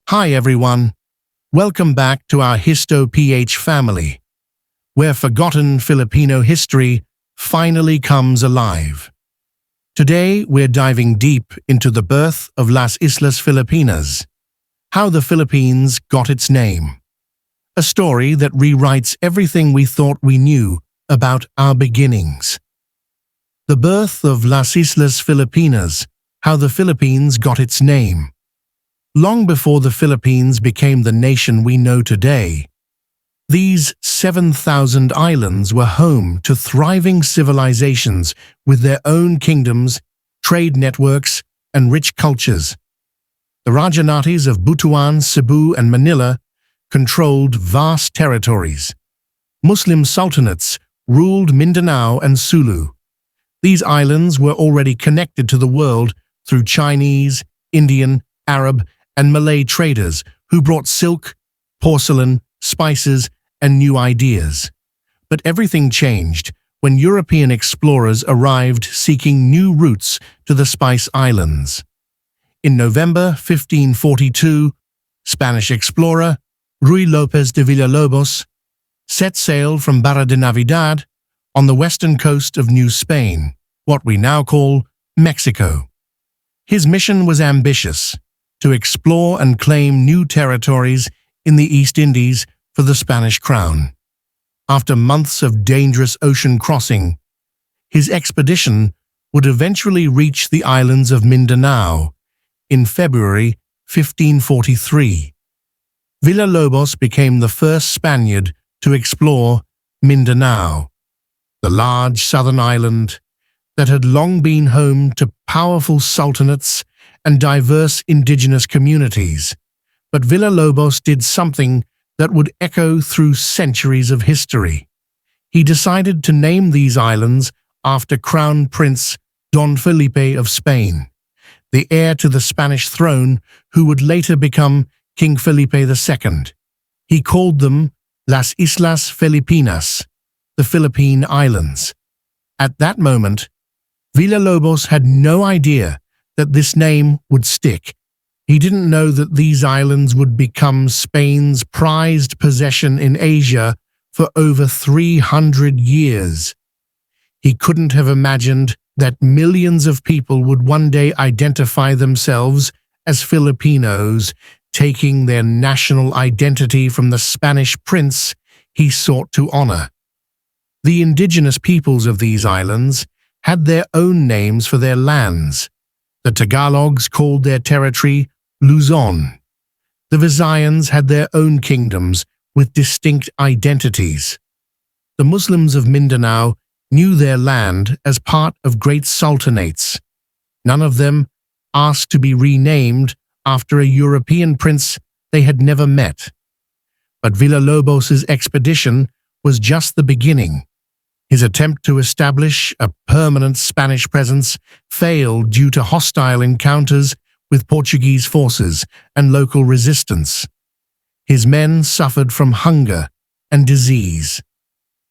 Hi everyone, welcome back to our Histo-PH family, where forgotten Filipino history finally comes alive. Today we're diving deep into the birth of Las Islas Filipinas, how the Philippines got its name. A story that rewrites everything we thought we knew about our beginnings. The birth of Las Islas Filipinas, how the Philippines got its name. Long before the Philippines became the nation we know today, these 7,000 islands were home to thriving civilizations with their own kingdoms, trade networks, and rich cultures. The Rajanatis of Butuan, Cebu, and Manila controlled vast territories. Muslim sultanates ruled Mindanao and Sulu. These islands were already connected to the world through Chinese, Indian, Arab, and Malay traders who brought silk, porcelain, spices, and new ideas. But everything changed when European explorers arrived seeking new routes to the Spice Islands. In November 1542, Spanish explorer Ruy López de Villalobos set sail from Barra de Navidad on the western coast of New Spain, what we now call Mexico. His mission was ambitious: to explore and claim new territories in the East Indies for the Spanish crown. After months of dangerous ocean crossing, his expedition would eventually reach the islands of Mindanao in February 1543. Villalobos became the first Spaniard to explore Mindanao, the large southern island that had long been home to powerful sultanates and diverse indigenous communities. But Villalobos did something that would echo through centuries of history. He decided to name these islands after Crown Prince Don Felipe of Spain, the heir to the Spanish throne who would later become King Felipe II. He called them Las Islas Filipinas, the Philippine Islands. At that moment, Villalobos had no idea that this name would stick. He didn't know that these islands would become Spain's prized possession in Asia for over 300 years. He couldn't have imagined that millions of people would one day identify themselves as Filipinos, taking their national identity from the Spanish prince he sought to honor. The indigenous peoples of these islands had their own names for their lands. The Tagalogs called their territory Luzon. The Visayans had their own kingdoms with distinct identities. The Muslims of Mindanao knew their land as part of great sultanates. None of them asked to be renamed after a European prince they had never met. But Villalobos's expedition was just the beginning. His attempt to establish a permanent Spanish presence failed due to hostile encounters with Portuguese forces and local resistance. His men suffered from hunger and disease.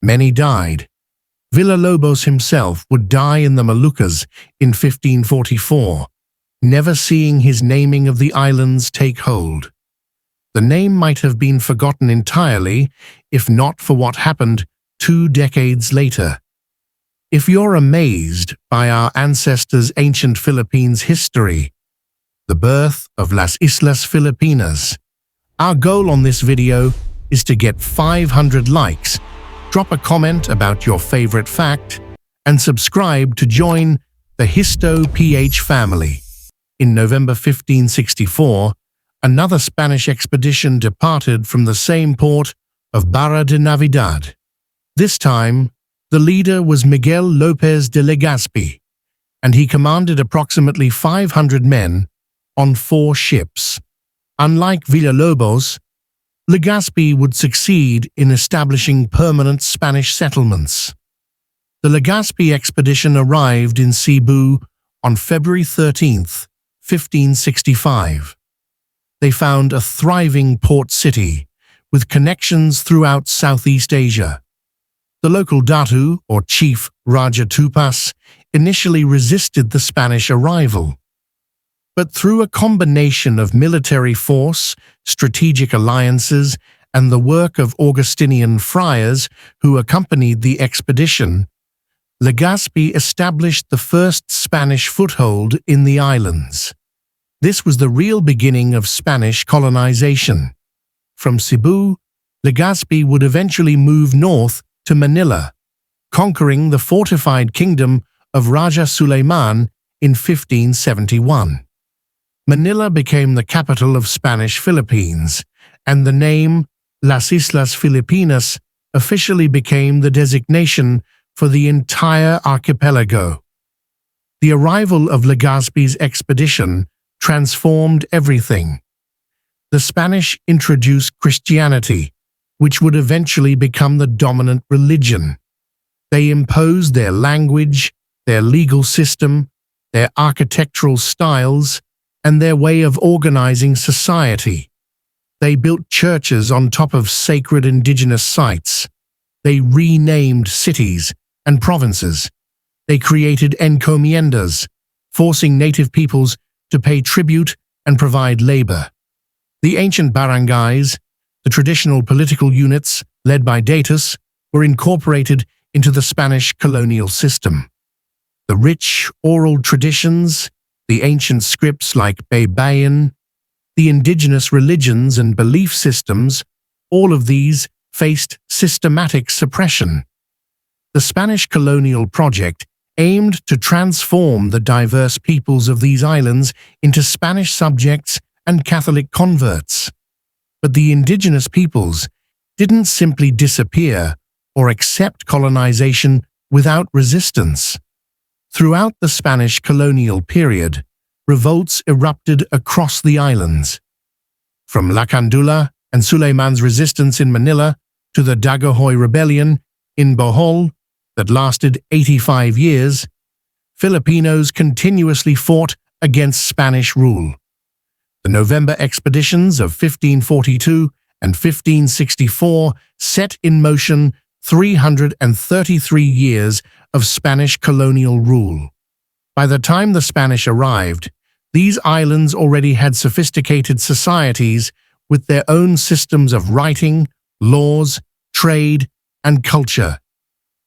Many died. Villalobos himself would die in the Moluccas in 1544, never seeing his naming of the islands take hold. The name might have been forgotten entirely if not for what happened 2 decades later. If you're amazed by our ancestors' ancient Philippines history, the birth of Las Islas Filipinas, our goal on this video is to get 500 likes, drop a comment about your favorite fact, and subscribe to join the Histo-PH family. In November 1564, another Spanish expedition departed from the same port of Barra de Navidad. This time, the leader was Miguel López de Legazpi, and he commanded approximately 500 men on 4 ships. Unlike Villalobos, Legazpi would succeed in establishing permanent Spanish settlements. The Legazpi expedition arrived in Cebu on February 13th, 1565. They found a thriving port city with connections throughout Southeast Asia. The local Datu, or chief Raja Tupas, initially resisted the Spanish arrival. but through a combination of military force, strategic alliances, and the work of Augustinian friars who accompanied the expedition, Legazpi established the first Spanish foothold in the islands. This was the real beginning of Spanish colonization. From Cebu, Legazpi would eventually move north to Manila, conquering the fortified kingdom of Raja Suleiman in 1571. Manila became the capital of Spanish Philippines, and the name Las Islas Filipinas officially became the designation for the entire archipelago. The arrival of Legazpi's expedition transformed everything. The Spanish introduced Christianity, which would eventually become the dominant religion. They imposed their language, their legal system, their architectural styles, and their way of organizing society. They built churches on top of sacred indigenous sites. They renamed cities and provinces. They created encomiendas, forcing native peoples to pay tribute and provide labor. The ancient barangays, the traditional political units led by datus, were incorporated into the Spanish colonial system. The rich oral traditions, the ancient scripts like Baybayin, the indigenous religions and belief systems, all of these faced systematic suppression. The Spanish colonial project aimed to transform the diverse peoples of these islands into Spanish subjects and Catholic converts. But the indigenous peoples didn't simply disappear or accept colonization without resistance. Throughout the Spanish colonial period, revolts erupted across the islands. From Lacandula and Suleiman's resistance in Manila to the Dagohoy Rebellion in Bohol that lasted 85 years, Filipinos continuously fought against Spanish rule. The November expeditions of 1542 and 1564 set in motion 333 years of Spanish colonial rule. By the time the Spanish arrived, these islands already had sophisticated societies with their own systems of writing, laws, trade, and culture.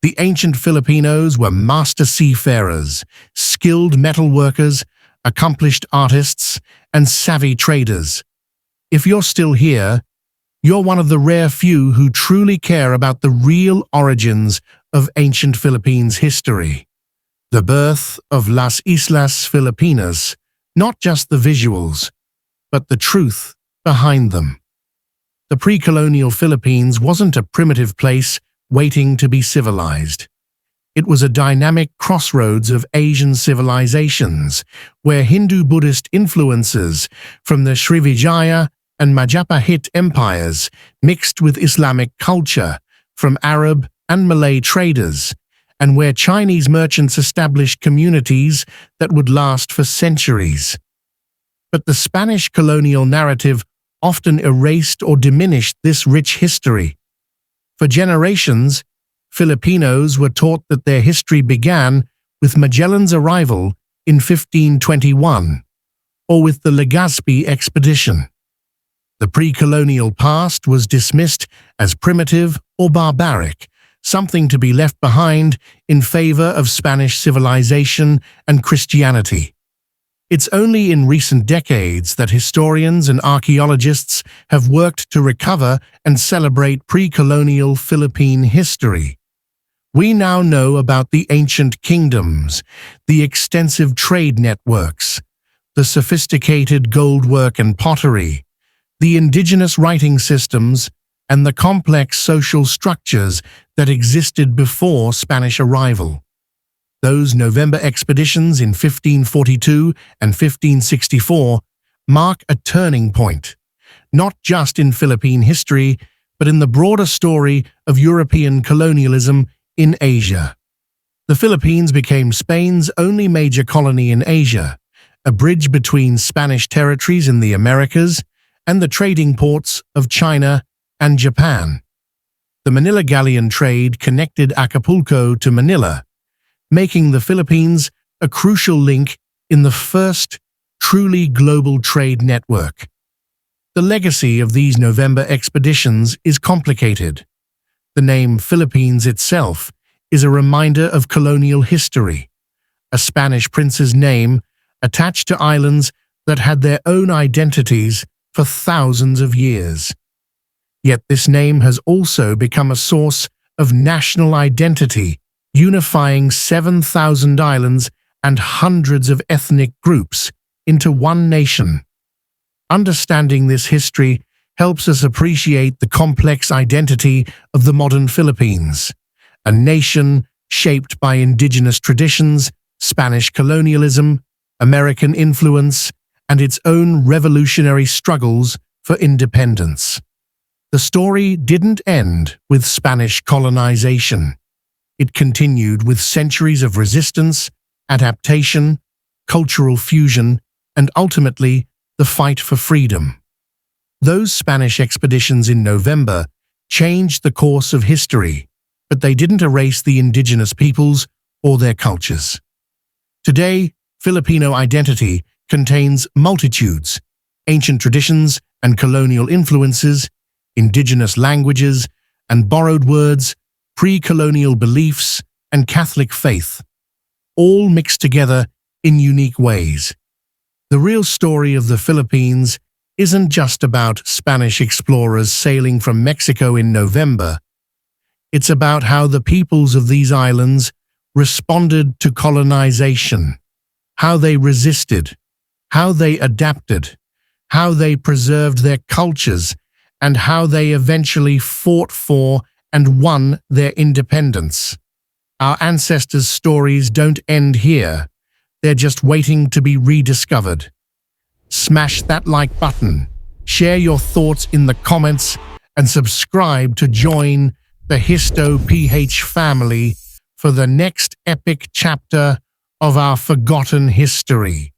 The ancient Filipinos were master seafarers, skilled metalworkers, accomplished artists, and savvy traders. If you're still here, you're one of the rare few who truly care about the real origins of ancient Philippines history. The birth of Las Islas Filipinas, not just the visuals, but the truth behind them. The pre-colonial Philippines wasn't a primitive place waiting to be civilized. It was a dynamic crossroads of Asian civilizations, where Hindu-Buddhist influences from the Srivijaya and Majapahit empires mixed with Islamic culture from Arab and Malay traders, and where Chinese merchants established communities that would last for centuries. But the Spanish colonial narrative often erased or diminished this rich history. For generations, Filipinos were taught that their history began with Magellan's arrival in 1521, or with the Legazpi expedition. The pre-colonial past was dismissed as primitive or barbaric, something to be left behind in favor of Spanish civilization and Christianity. It's only in recent decades that historians and archaeologists have worked to recover and celebrate pre-colonial Philippine history. We now know about the ancient kingdoms, the extensive trade networks, the sophisticated goldwork and pottery, the indigenous writing systems, and the complex social structures that existed before Spanish arrival. Those November expeditions in 1542 and 1564 mark a turning point, not just in Philippine history, but in the broader story of European colonialism in Asia. The Philippines became Spain's only major colony in Asia, a bridge between Spanish territories in the Americas and the trading ports of China and Japan. The Manila galleon trade connected Acapulco to Manila, making the Philippines a crucial link in the first truly global trade network. The legacy of these November expeditions is complicated. The name Philippines itself is a reminder of colonial history, a Spanish prince's name attached to islands that had their own identities for thousands of years. Yet this name has also become a source of national identity, unifying 7,000 islands and hundreds of ethnic groups into one nation. Understanding this history helps us appreciate the complex identity of the modern Philippines, a nation shaped by indigenous traditions, Spanish colonialism, American influence, and its own revolutionary struggles for independence. The story didn't end with Spanish colonization. It continued with centuries of resistance, adaptation, cultural fusion, and ultimately, the fight for freedom. Those Spanish expeditions in November changed the course of history, but they didn't erase the indigenous peoples or their cultures. Today, Filipino identity contains multitudes, ancient traditions and colonial influences, indigenous languages and borrowed words, pre-colonial beliefs and Catholic faith, all mixed together in unique ways. The real story of the Philippines isn't just about Spanish explorers sailing from Mexico in November. It's about how the peoples of these islands responded to colonization, how they resisted, how they adapted, how they preserved their cultures, and how they eventually fought for and won their independence. Our ancestors' stories don't end here. They're just waiting to be rediscovered. Smash that like button, share your thoughts in the comments, and subscribe to join the Histo PH family for the next epic chapter of our forgotten history.